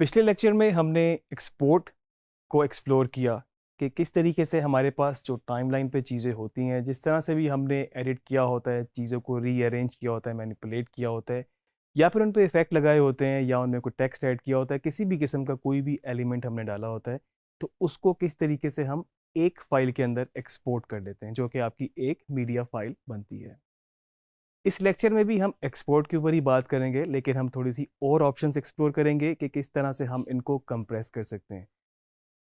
पिछले लेक्चर में हमने एक्सपोर्ट को एक्सप्लोर किया कि किस तरीके से हमारे पास जो टाइमलाइन पे चीज़ें होती हैं, जिस तरह से भी हमने एडिट किया होता है, चीज़ों को रीअरेंज किया होता है, मैनिपुलेट किया होता है, या फिर उन पे इफ़ेक्ट लगाए होते हैं, या उनमें कोई टेक्स्ट ऐड किया होता है, किसी भी किस्म का कोई भी एलिमेंट हमने डाला होता है, तो उसको किस तरीके से हम एक फ़ाइल के अंदर एक्सपोर्ट कर देते हैं, जो कि आपकी एक मीडिया फ़ाइल बनती है। इस लेक्चर में भी हम एक्सपोर्ट के ऊपर ही बात करेंगे, लेकिन हम थोड़ी सी और ऑप्शंस एक्सप्लोर करेंगे कि किस तरह से हम इनको कंप्रेस कर सकते हैं।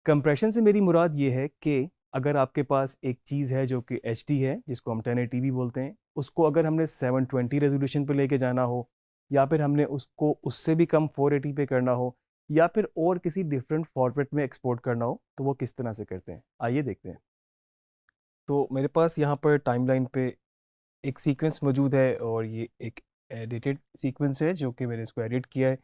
कंप्रेशन से मेरी मुराद ये है कि अगर आपके पास एक चीज़ है जो कि एच डी है, जिसको हम 1080p भी बोलते हैं, उसको अगर हमने 720 रेजोल्यूशन पे लेके जाना हो, या फिर हमने उसको उससे भी कम 480 पे करना हो, या फिर और किसी डिफरेंट फॉर्मेट में एक्सपोर्ट करना हो, तो वो किस तरह से करते हैं, आइए देखते हैं। तो मेरे पास यहाँ पर टाइमलाइन पे एक सीक्वेंस मौजूद है, और ये एक एडिटेड सीक्वेंस है जो कि मैंने इसको एडिट किया है।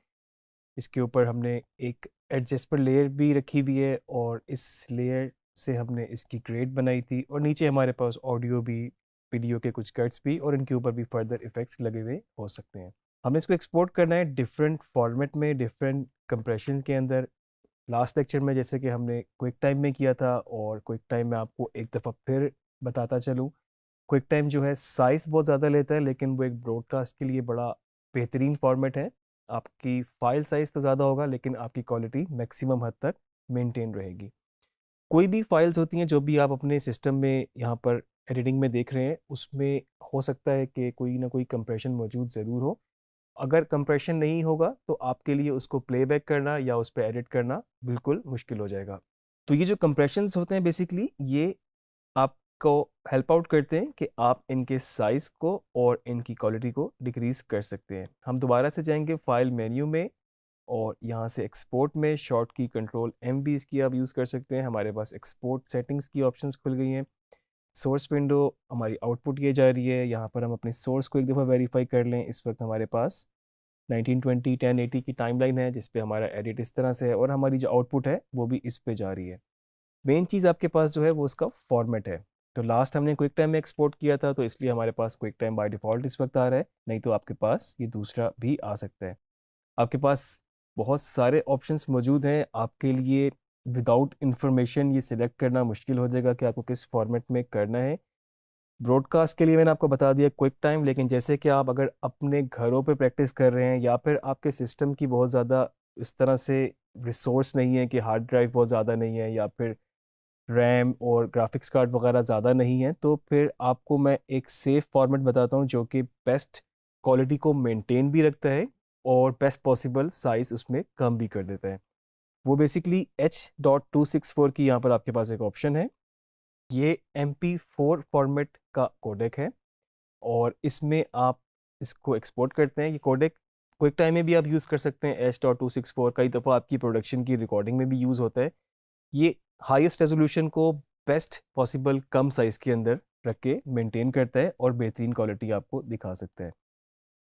इसके ऊपर हमने एक एडजस्टमेंट लेयर भी रखी हुई है, और इस लेयर से हमने इसकी ग्रेड बनाई थी, और नीचे हमारे पास ऑडियो भी, वीडियो के कुछ कट्स भी, और इनके ऊपर भी फर्दर इफेक्ट्स लगे हुए हो सकते हैं। हमने इसको एक्सपोर्ट करना है डिफरेंट फॉर्मेट में, डिफरेंट कंप्रेशन के अंदर। लास्ट लेक्चर में जैसे कि हमने क्विक टाइम में किया था, और क्विक टाइम में आपको एक दफ़ा फिर बताता चलूँ, क्विक टाइम जो है साइज़ बहुत ज़्यादा लेता है, लेकिन वो एक ब्रॉडकास्ट के लिए बड़ा बेहतरीन फॉर्मेट है। आपकी फ़ाइल साइज़ तो ज़्यादा होगा, लेकिन आपकी क्वालिटी मैक्सिमम हद तक मेंटेन रहेगी। कोई भी फाइल्स होती हैं जो भी आप अपने सिस्टम में यहाँ पर एडिटिंग में देख रहे हैं, उसमें हो सकता है कि कोई ना कोई कंप्रेशन मौजूद ज़रूर हो। अगर कंप्रेशन नहीं होगा तो आपके लिए उसको प्लेबैक करना या उस पे एडिट करना बिल्कुल मुश्किल हो जाएगा। तो ये जो कंप्रेशंस होते हैं बेसिकली, ये आपको हेल्प आउट करते हैं कि आप इनके साइज़ को और इनकी क्वालिटी को डिक्रीज़ कर सकते हैं। हम दोबारा से जाएंगे फाइल मेन्यू में, और यहाँ से एक्सपोर्ट में शॉर्ट की कंट्रोल एम भी इसकी आप यूज़ कर सकते हैं। हमारे पास एक्सपोर्ट सेटिंग्स की ऑप्शंस खुल गई हैं। सोर्स विंडो हमारी आउटपुट ये जा रही है। यहाँ पर हम अपने सोर्स को एक दफ़ा वेरीफाई कर लें। इस वक्त हमारे पास 1920 1080 की टाइमलाइन है, जिस पे हमारा एडिट इस तरह से है, और हमारी जो आउटपुट है वो भी इस पे जा रही है। मेन चीज़ आपके पास जो है वो उसका फॉर्मेट है। तो लास्ट हमने क्विक टाइम में एक्सपोर्ट किया था, तो इसलिए हमारे पास क्विक टाइम बाय डिफ़ॉल्ट इस वक्त आ रहा है, नहीं तो आपके पास ये दूसरा भी आ सकता है। आपके पास बहुत सारे ऑप्शंस मौजूद हैं आपके लिए। विदाउट इंफॉर्मेशन ये सिलेक्ट करना मुश्किल हो जाएगा कि आपको किस फॉर्मेट में करना है। ब्रॉडकास्ट के लिए मैंने आपको बता दिया क्विक टाइम, लेकिन जैसे कि आप अगर अपने घरों पे प्रैक्टिस कर रहे हैं, या फिर आपके सिस्टम की बहुत ज़्यादा इस तरह से रिसोर्स नहीं है कि हार्ड ड्राइव बहुत ज़्यादा नहीं है, या फिर रैम और ग्राफिक्स कार्ड वगैरह ज़्यादा नहीं है, तो फिर आपको मैं एक सेफ फॉर्मेट बताता हूँ जो कि बेस्ट क्वालिटी को मेंटेन भी रखता है, और बेस्ट पॉसिबल साइज़ उसमें कम भी कर देता है। वो बेसिकली H.264 की यहाँ पर आपके पास एक ऑप्शन है। ये MP4 फॉर्मेट का कोडेक है, और इसमें आप इसको एक्सपोर्ट करते हैं। ये कोडेक क्विक टाइम में भी आप यूज़ कर सकते हैं। H.264 कई दफ़ा आपकी प्रोडक्शन की रिकॉर्डिंग में भी यूज़ होता है। ये हाईएस्ट रेजोल्यूशन को बेस्ट पॉसिबल कम साइज़ के अंदर रख के मेंटेन करता है, और बेहतरीन क्वालिटी आपको दिखा सकता है।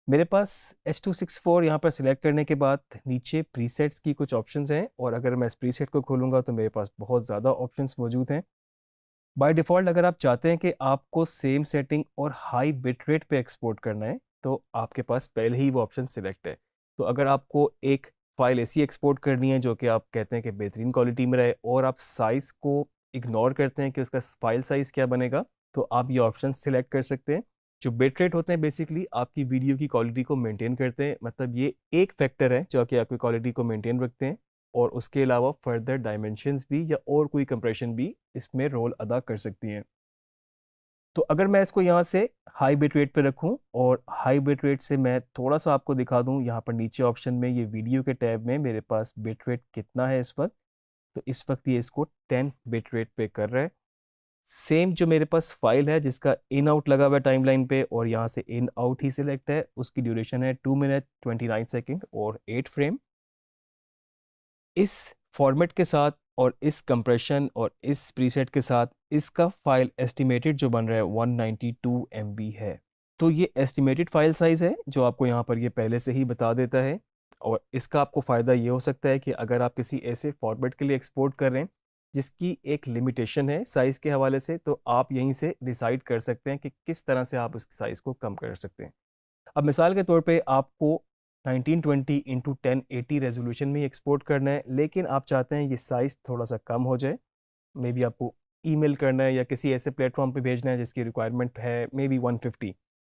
मेरे पास H.264 यहाँ पर सिलेक्ट करने के बाद नीचे प्रीसेट्स की कुछ ऑप्शंस हैं, और अगर मैं इस प्रीसेट को खोलूँगा तो मेरे पास बहुत ज़्यादा ऑप्शंस मौजूद हैं। बाय डिफ़ॉल्ट अगर आप चाहते हैं कि आपको सेम सेटिंग और हाई बिट रेट पे एक्सपोर्ट करना है, तो आपके पास पहले ही वो ऑप्शन सिलेक्ट है। तो अगर आपको एक फ़ाइल ऐसी एक्सपोर्ट करनी है जो कि आप कहते हैं कि बेहतरीन क्वालिटी में रहे, और आप साइज़ को इग्नोर करते हैं कि उसका फाइल साइज़ क्या बनेगा, तो आप ये ऑप्शन सिलेक्ट कर सकते हैं। जो बिट रेट होते हैं बेसिकली आपकी वीडियो की क्वालिटी को मेंटेन करते हैं, मतलब ये एक फैक्टर है जो कि आपकी क्वालिटी को मेंटेन रखते हैं, और उसके अलावा फर्दर डायमेंशंस भी या और कोई कंप्रेशन भी इसमें रोल अदा कर सकती हैं। तो अगर मैं इसको यहाँ से हाई बिट रेट पे रखूँ, और हाई बिट रेट से मैं थोड़ा सा आपको दिखा दूँ, यहाँ पर नीचे ऑप्शन में ये वीडियो के टैब में मेरे पास बिट रेट कितना है इस वक्त। तो इस वक्त ये इसको 10 बिट रेट पे कर रहा है। सेम जो मेरे पास फाइल है जिसका इन आउट लगा हुआ है टाइमलाइन पे, और यहाँ से इन आउट ही सिलेक्ट है, उसकी ड्यूरेशन है 2 मिनट 29 सेकेंड और 8 फ्रेम। इस फॉर्मेट के साथ और इस कंप्रेशन और इस प्रीसेट के साथ इसका फाइल एस्टिमेटेड जो बन रहा है 192 MB है। तो ये एस्टिमेटेड फाइल साइज़ है जो आपको यहाँ पर ये पहले से ही बता देता है, और इसका आपको फ़ायदा ये हो सकता है कि अगर आप किसी ऐसे फॉर्मेट के लिए एक्सपोर्ट कर रहे हैं जिसकी एक लिमिटेशन है साइज़ के हवाले से, तो आप यहीं से डिसाइड कर सकते हैं कि किस तरह से आप उस साइज़ को कम कर सकते हैं। अब मिसाल के तौर पे आपको 1920 इंटू 1080 रेजोल्यूशन में एक्सपोर्ट करना है, लेकिन आप चाहते हैं ये साइज़ थोड़ा सा कम हो जाए। मे बी आपको ईमेल करना है या किसी ऐसे प्लेटफॉर्म पे भेजना है जिसकी रिक्वायरमेंट है मे बी 150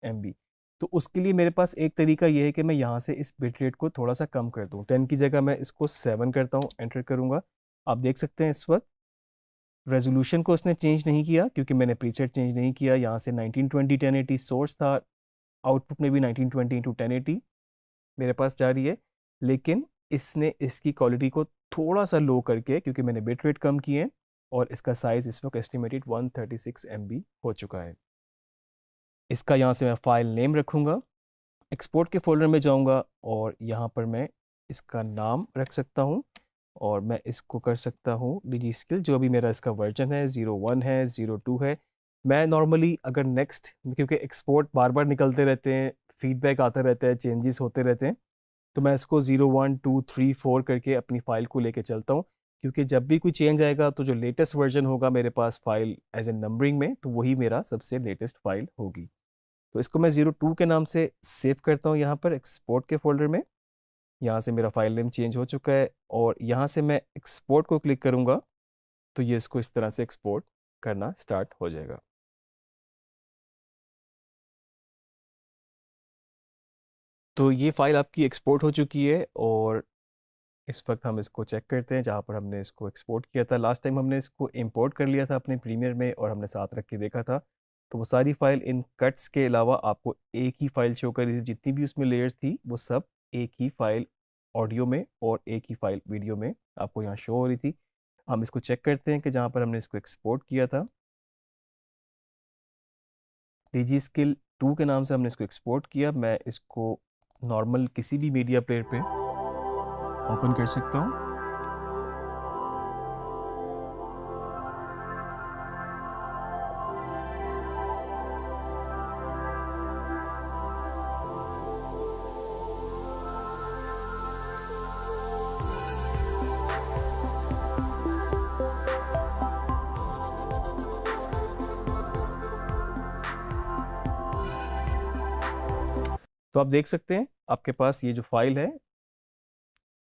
MB। तो उसके लिए मेरे पास एक तरीका ये है कि मैं यहाँ से इस बिट रेट को थोड़ा सा कम कर दूँ। 10 की जगह मैं इसको 7 करता हूँ, एंटर करूँगा। आप देख सकते हैं इस वक्त रेजोल्यूशन को उसने चेंज नहीं किया क्योंकि मैंने प्रीसेट चेंज नहीं किया। यहाँ से 1920 1080 सोर्स था, आउटपुट में भी 1920 इंटू 1080 मेरे पास जा रही है, लेकिन इसने इसकी क्वालिटी को थोड़ा सा लो करके, क्योंकि मैंने बिट रेट कम किए हैं, और इसका साइज़ इस वक्त एस्टिमेटेड 136 MB हो चुका है। इसका यहाँ से मैं फ़ाइल नेम रखूँगा, एक्सपोर्ट के फोल्डर में जाऊँगा और यहाँ पर मैं इसका नाम रख सकता हूँ, और मैं इसको कर सकता हूँ डिजी स्किल, जो अभी मेरा इसका वर्जन है 01 है, 02 है। मैं नॉर्मली अगर नेक्स्ट, क्योंकि एक्सपोर्ट बार बार निकलते रहते हैं, फीडबैक आता रहता है, चेंजेस होते रहते हैं, तो मैं इसको 01 2 3 4 करके अपनी फ़ाइल को लेके चलता हूँ, क्योंकि जब भी कोई चेंज आएगा तो जो लेटेस्ट वर्जन होगा मेरे पास फाइल एज ए नंबरिंग में, तो वही मेरा सबसे लेटेस्ट फाइल होगी। तो इसको मैं 02 के नाम से सेव करता हूँ यहाँ पर एक्सपोर्ट के फोल्डर में। यहाँ से मेरा फाइल नेम चेंज हो चुका है, और यहाँ से मैं एक्सपोर्ट को क्लिक करूँगा तो ये इसको इस तरह से एक्सपोर्ट करना स्टार्ट हो जाएगा। तो ये फाइल आपकी एक्सपोर्ट हो चुकी है, और इस वक्त हम इसको चेक करते हैं जहाँ पर हमने इसको एक्सपोर्ट किया था। लास्ट टाइम हमने इसको इंपोर्ट कर लिया था अपने प्रीमियर में, और हमने साथ रख के देखा था, तो वो सारी फाइल इन कट्स के अलावा आपको एक ही फाइल शो कर रही थी। जितनी भी उसमें लेयर्स थी वो सब एक ही फाइल ऑडियो में और एक ही फाइल वीडियो में आपको यहाँ शो हो रही थी। हम इसको चेक करते हैं कि जहाँ पर हमने इसको एक्सपोर्ट किया था, डीजी स्किल 2 के नाम से हमने इसको एक्सपोर्ट किया। मैं इसको नॉर्मल किसी भी मीडिया प्लेयर पे ओपन कर सकता हूँ। तो आप देख सकते हैं आपके पास ये जो फाइल है,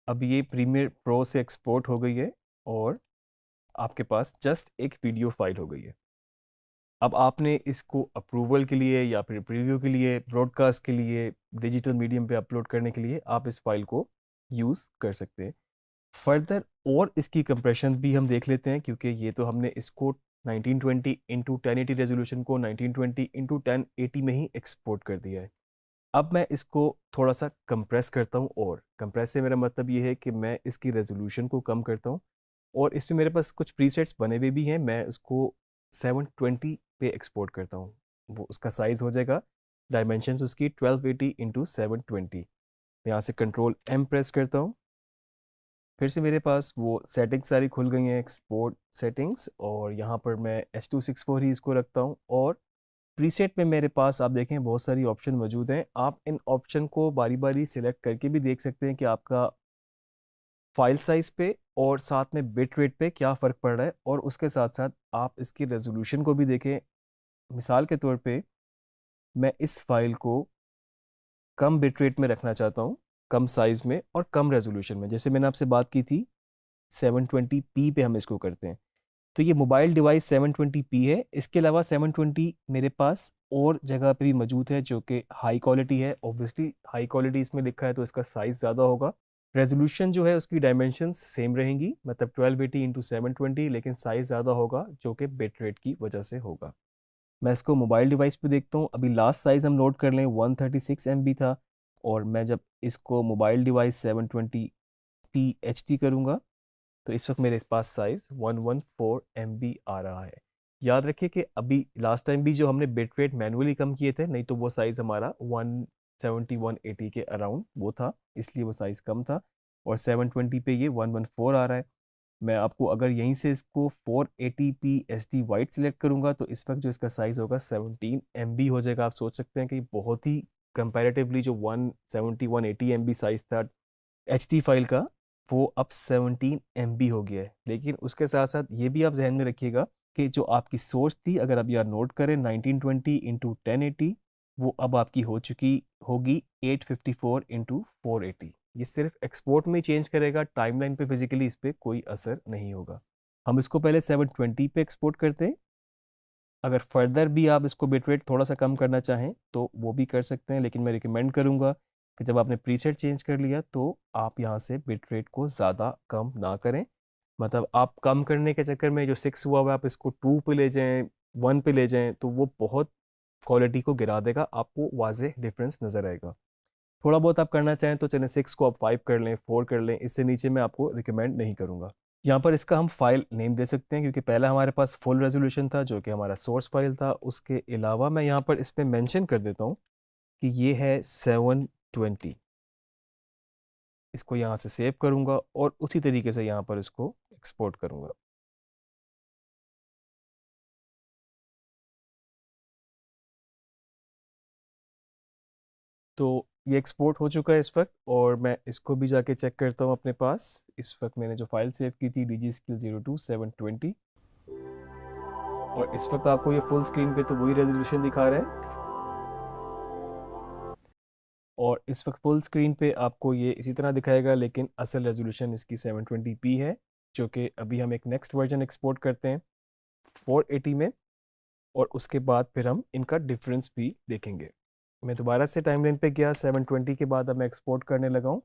अब ये प्रीमियर प्रो से एक्सपोर्ट हो गई है, और आपके पास जस्ट एक वीडियो फाइल हो गई है। अब आपने इसको अप्रूवल के लिए या फिर प्रीव्यू के लिए, ब्रॉडकास्ट के लिए, डिजिटल मीडियम पे अपलोड करने के लिए आप इस फाइल को यूज़ कर सकते हैं। फर्दर और इसकी कंप्रेशन भी हम देख लेते हैं, क्योंकि ये तो हमने इसको 1920 इंटू 1080 रेजोल्यूशन को 1920 इंटू 1080 में ही एक्सपोर्ट कर दिया है। अब मैं इसको थोड़ा सा कंप्रेस करता हूँ, और कंप्रेस से मेरा मतलब ये है कि मैं इसकी रेजोल्यूशन को कम करता हूँ, और इसमें मेरे पास कुछ प्रीसेट्स बने हुए भी हैं। मैं इसको 720 पे एक्सपोर्ट करता हूँ, वो उसका साइज़ हो जाएगा, डायमेंशंस उसकी 1280 इंटू 720। यहाँ से कंट्रोल M प्रेस करता हूँ, फिर से मेरे पास वो सेटिंग्स सारी खुल गई हैं, एक्सपोर्ट सेटिंग्स, और यहाँ पर मैं H264 ही इसको रखता हूँ। और प्रीसेट में मेरे पास आप देखें बहुत सारी ऑप्शन मौजूद हैं। आप इन ऑप्शन को बारी बारी सिलेक्ट करके भी देख सकते हैं कि आपका फाइल साइज़ पे और साथ में बिट रेट पे क्या फ़र्क पड़ रहा है, और उसके साथ साथ आप इसकी रेजोल्यूशन को भी देखें। मिसाल के तौर पे मैं इस फाइल को कम बिट रेट में रखना चाहता हूँ, कम साइज़ में और कम रेजोल्यूशन में। जैसे मैंने आपसे बात की थी 720p पे हम इसको करते हैं, तो ये मोबाइल डिवाइस 720p है। इसके अलावा 720 मेरे पास और जगह पे भी मौजूद है जो कि हाई क्वालिटी है। ऑब्वियसली हाई क्वालिटी इसमें लिखा है तो इसका साइज़ ज़्यादा होगा। रेजोल्यूशन जो है उसकी डायमेंशंस सेम रहेंगी, मतलब 1280 इंटू 720, लेकिन साइज़ ज़्यादा होगा जो कि बिट रेट की वजह से होगा। मैं इसको मोबाइल डिवाइस पे देखता हूँ। अभी लास्ट साइज़ हम नोट कर लें 136 MB था, और मैं जब इसको मोबाइल डिवाइस 720p HD करूँगा तो इस वक्त मेरे पास साइज़ 114 MB आ रहा है। याद रखिए कि अभी लास्ट टाइम भी जो हमने बिट रेट मैनुअली कम किए थे, नहीं तो वो साइज़ हमारा 170 180 के अराउंड वो था, इसलिए वो साइज़ कम था, और 720 पे ये 114 आ रहा है। मैं आपको अगर यहीं से इसको 480p SD वाइट सेलेक्ट करूँगा तो इस वक्त जो इसका साइज़ होगा 17 MB हो जाएगा। आप सोच सकते हैं कि बहुत ही कंपैरेटिवली जो 170 180 MB साइज़ था HD फाइल का, वो अब 17 MB हो गया है। लेकिन उसके साथ साथ ये भी आप जहन में रखिएगा कि जो आपकी सोच थी, अगर आप यहाँ नोट करें 1920 इंटू 1080 वो अब आपकी हो चुकी होगी 854 इंटू 480। ये सिर्फ एक्सपोर्ट में चेंज करेगा, टाइमलाइन पे फिजिकली इस पर कोई असर नहीं होगा। हम इसको पहले 720 पे एक्सपोर्ट करते हैं। अगर फर्दर भी आप इसको बिट रेट थोड़ा सा कम करना चाहें तो वो भी कर सकते हैं, लेकिन मैं रिकमेंड करूँगा कि जब आपने प्रीसेट चेंज कर लिया तो आप यहाँ से बिट रेट को ज़्यादा कम ना करें। मतलब आप कम करने के चक्कर में जो 6 हुआ हुआ है आप इसको 2 पे ले जाएं, 1 पे ले जाएं, तो वो बहुत क्वालिटी को गिरा देगा, आपको वाज़ेह डिफरेंस नज़र आएगा। थोड़ा बहुत आप करना चाहें तो चलें 6 को आप 5 कर लें, 4 कर लें, इससे नीचे मैं आपको रिकमेंड नहीं करूँगा। यहाँ पर इसका हम फाइल नेम दे सकते हैं, क्योंकि पहला हमारे पास फुल रेजोल्यूशन था जो कि हमारा सोर्स फाइल था। उसके अलावा मैं यहाँ पर इस पर मैंशन कर देता हूँ कि ये है 720। इसको यहाँ से सेव करूँगा और उसी तरीके से यहाँ पर इसको एक्सपोर्ट करूँगा। तो ये एक्सपोर्ट हो चुका है इस वक्त, और मैं इसको भी जाके चेक करता हूँ अपने पास। इस वक्त मैंने जो फाइल सेव की थी DigiSkill02 720, और इस वक्त आपको ये फुल स्क्रीन पे तो वही रेजोल्यूशन दिखा रहा है, और इस वक्त फुल स्क्रीन पे आपको ये इसी तरह दिखाएगा, लेकिन असल रेजोल्यूशन इसकी 720p है, जो कि अभी हम एक नेक्स्ट वर्जन एक्सपोर्ट करते हैं 480 में, और उसके बाद फिर हम इनका डिफरेंस भी देखेंगे। मैं दोबारा से टाइमलाइन पे गया, 720 के बाद अब मैं एक्सपोर्ट करने लगा हूँ।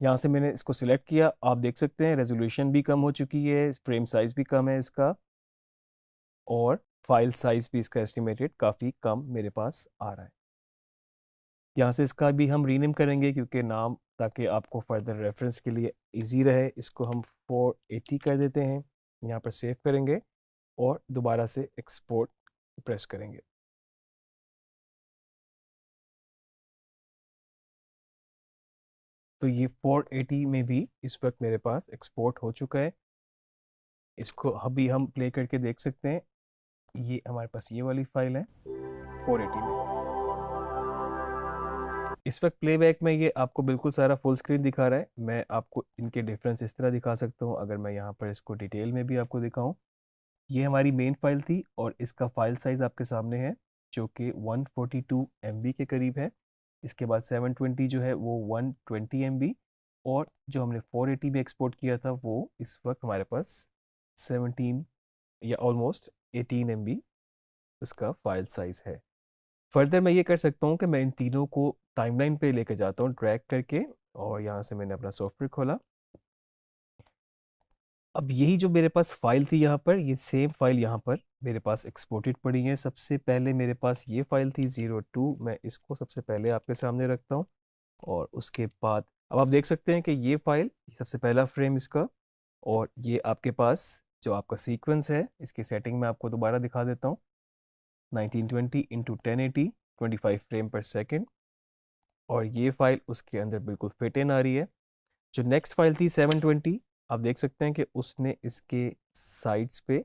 यहाँ से मैंने इसको सिलेक्ट किया, आप देख सकते हैं रेजोल्यूशन भी कम हो चुकी है, फ्रेम साइज़ भी कम है इसका, और फाइल साइज़ भी इसका एस्टिमेटेड काफ़ी कम मेरे पास आ रहा है। यहाँ से इसका भी हम रीनेम करेंगे क्योंकि नाम, ताकि आपको फर्दर रेफरेंस के लिए इजी रहे, इसको हम 480 कर देते हैं। यहाँ पर सेव करेंगे और दोबारा से एक्सपोर्ट प्रेस करेंगे। तो ये 480 में भी इस वक्त मेरे पास एक्सपोर्ट हो चुका है। इसको अभी हम प्ले करके देख सकते हैं। ये हमारे पास ये वाली फाइल है 480 में। इस वक्त प्लेबैक में ये आपको बिल्कुल सारा फुल स्क्रीन दिखा रहा है। मैं आपको इनके डिफरेंस इस तरह दिखा सकता हूँ। अगर मैं यहाँ पर इसको डिटेल में भी आपको दिखाऊँ, ये हमारी मेन फाइल थी और इसका फाइल साइज़ आपके सामने है, जो कि 142 MB के करीब है। इसके बाद 720 जो है वो 120 MB, और जो हमने 480 में एक्सपोर्ट किया था वो इस वक्त हमारे पास 17 या ऑलमोस्ट 18 MB उसका फाइल साइज़ है। फर्दर मैं ये कर सकता हूँ कि मैं इन तीनों को टाइमलाइन पे लेकर जाता हूँ ड्रैग करके, और यहाँ से मैंने अपना सॉफ्टवेयर खोला। अब यही जो मेरे पास फाइल थी यहाँ पर, ये सेम फाइल यहाँ पर मेरे पास एक्सपोर्टेड पड़ी है। सबसे पहले मेरे पास ये फाइल थी 02, मैं इसको सबसे पहले आपके सामने रखता हूँ, और उसके बाद अब आप देख सकते हैं कि ये फाइल सबसे पहला फ्रेम इसका, और ये आपके पास जो आपका सीक्वेंस है, इसकी सेटिंग मैं आपको दोबारा दिखा देता हूँ। 1920 इंटू 1080 25 फ्रेम पर सेकेंड, और ये फाइल उसके अंदर बिल्कुल फिट इन आ रही है। जो नेक्स्ट फाइल थी 720, आप देख सकते हैं कि उसने इसके साइड्स पे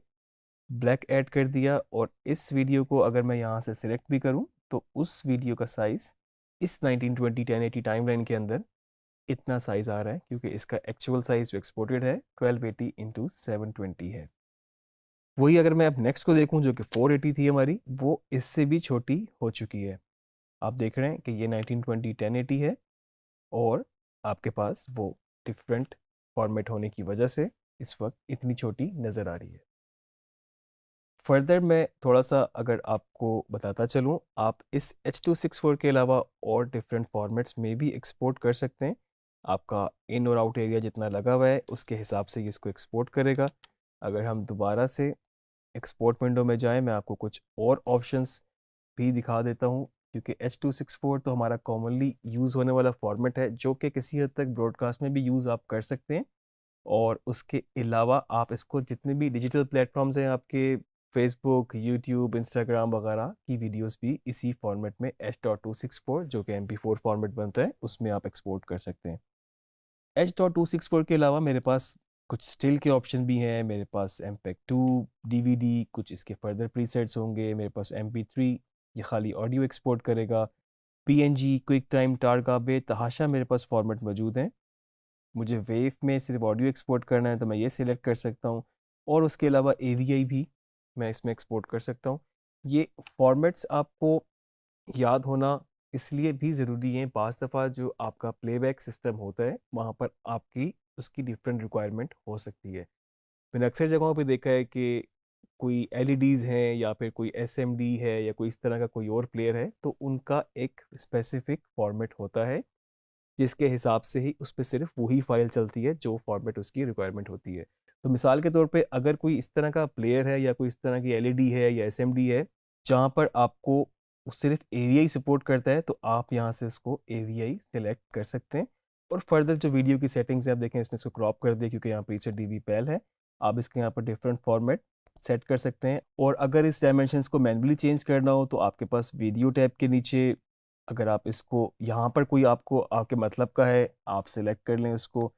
ब्लैक ऐड कर दिया, और इस वीडियो को अगर मैं यहाँ से सिलेक्ट भी करूँ तो उस वीडियो का साइज़ इस 1920 1080 टाइमलाइन के अंदर इतना साइज़ आ रहा है, क्योंकि इसका एक्चुअल साइज़ जो एक्सपोर्टेड है 1280 इंटू 720 है। वही अगर मैं अब नेक्स्ट को देखूं जो कि 480 थी हमारी, वो इससे भी छोटी हो चुकी है। आप देख रहे हैं कि ये 1920 1080 है, और आपके पास वो डिफरेंट फॉर्मेट होने की वजह से इस वक्त इतनी छोटी नज़र आ रही है। फर्दर मैं थोड़ा सा अगर आपको बताता चलूँ, आप इस H.264 के अलावा और डिफरेंट फॉर्मेट्स में भी एक्सपोर्ट कर सकते हैं। आपका इन और आउट एरिया जितना लगा हुआ है उसके हिसाब से ये इसको एक्सपोर्ट करेगा। अगर हम दोबारा से एक्सपोर्ट विंडो में जाएं, मैं आपको कुछ और ऑप्शंस भी दिखा देता हूं, क्योंकि H.264 तो हमारा कॉमनली यूज़ होने वाला फॉर्मेट है, जो कि किसी हद तक ब्रॉडकास्ट में भी यूज़ आप कर सकते हैं। और उसके अलावा आप इसको जितने भी डिजिटल प्लेटफॉर्म्स हैं आपके, फेसबुक, यूट्यूब, इंस्टाग्राम वगैरह की वीडियोस भी इसी फॉर्मेट में H.264 जो कि MP4 फॉर्मेट बनता है उसमें आप एक्सपोर्ट कर सकते हैं। H.264 के अलावा मेरे पास कुछ स्टिल के ऑप्शन भी हैं। मेरे पास MPEG-2 DVD, कुछ इसके फर्दर प्रीसेट्स होंगे। मेरे पास MP3, ये खाली ऑडियो एक्सपोर्ट करेगा। PNG, क्विक टाइम, टारगाबे, तहाशा मेरे पास फॉर्मेट मौजूद हैं। मुझे वेव में सिर्फ ऑडियो एक्सपोर्ट करना है तो मैं ये सिलेक्ट कर सकता हूँ, और उसके अलावा AVI भी मैं इसमें एक्सपोर्ट कर सकता हूँ। ये फॉर्मेट्स आपको याद होना इसलिए भी ज़रूरी है, बाज़ दफ़ा जो आपका प्लेबैक सिस्टम होता है वहाँ पर आपकी उसकी डिफरेंट रिक्वायरमेंट हो सकती है। मैंने अक्सर जगहों पे देखा है कि कोई एलईडीज़ हैं या फिर कोई एसएमडी है या कोई इस तरह का कोई और प्लेयर है, तो उनका एक स्पेसिफिक फॉर्मेट होता है जिसके हिसाब से ही उस पे सिर्फ वही फाइल चलती है जो फॉर्मेट उसकी रिक्वायरमेंट होती है। तो मिसाल के तौर पे अगर कोई इस तरह का प्लेयर है या कोई इस तरह की एलईडी है या एसएमडी है जहाँ पर आपको वो सिर्फ एवीआई सपोर्ट करता है, तो आप यहाँ से इसको एवीआई सेलेक्ट कर सकते हैं। और फर्दर जो वीडियो की सेटिंग्स है आप देखें, इसने इसको क्रॉप कर दिया क्योंकि यहाँ पर इसे डीवी पैल है। आप इसके यहाँ पर डिफरेंट फॉर्मेट सेट कर सकते हैं। और अगर इस डायमेंशंस को मैन्युअली चेंज करना हो तो आपके पास वीडियो टैब के नीचे अगर आप इसको यहाँ पर कोई आपको आपके मतलब का है आप सिलेक्ट कर लें इसको।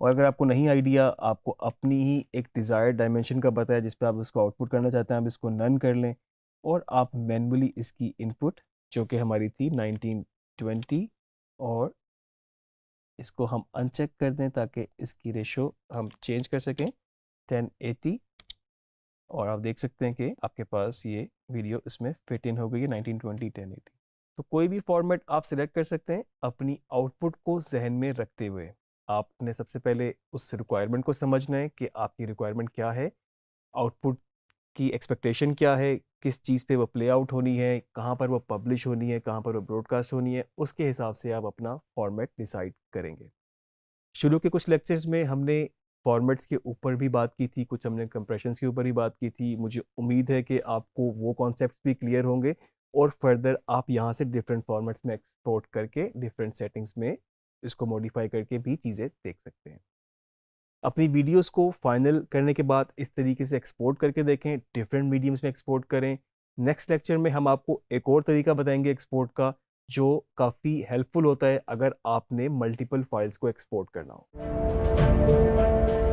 और अगर आपको नहीं आइडिया, आपको अपनी ही एक डिज़ायर्ड डायमेंशन का पता है जिस पे आप इसको आउटपुट करना चाहते हैं, आप इसको नन कर लें और आप मैन्युअली इसकी इनपुट जो कि हमारी थी 1920 और इसको हम अनचेक कर दें ताकि इसकी रेशो हम चेंज कर सकें 1080। और आप देख सकते हैं कि आपके पास ये वीडियो इसमें फिट इन हो गई है 1920 1080। तो कोई भी फॉर्मेट आप सिलेक्ट कर सकते हैं अपनी आउटपुट को जहन में रखते हुए। आपने सबसे पहले उस रिक्वायरमेंट को समझना है कि आपकी रिक्वायरमेंट क्या है, आउटपुट की एक्सपेक्टेशन क्या है, किस चीज़ पे वो प्ले आउट होनी है, कहाँ पर वो पब्लिश होनी है, कहाँ पर वो ब्रॉडकास्ट होनी है, उसके हिसाब से आप अपना फॉर्मेट डिसाइड करेंगे। शुरू के कुछ लेक्चर्स में हमने फॉर्मेट्स के ऊपर भी बात की थी, कुछ हमने कंप्रेशंस के ऊपर भी बात की थी। मुझे उम्मीद है कि आपको वो कॉन्सेप्ट्स भी क्लियर होंगे और फर्दर आप यहाँ से डिफरेंट फॉर्मेट्स में एक्सपोर्ट करके डिफरेंट सेटिंग्स में इसको मॉडिफाई करके भी चीज़ें देख सकते हैं। अपनी वीडियोस को फाइनल करने के बाद इस तरीके से एक्सपोर्ट करके देखें, डिफरेंट मीडियम्स में एक्सपोर्ट करें। नेक्स्ट लेक्चर में हम आपको एक और तरीका बताएंगे एक्सपोर्ट का जो काफ़ी हेल्पफुल होता है अगर आपने मल्टीपल फाइल्स को एक्सपोर्ट करना हो।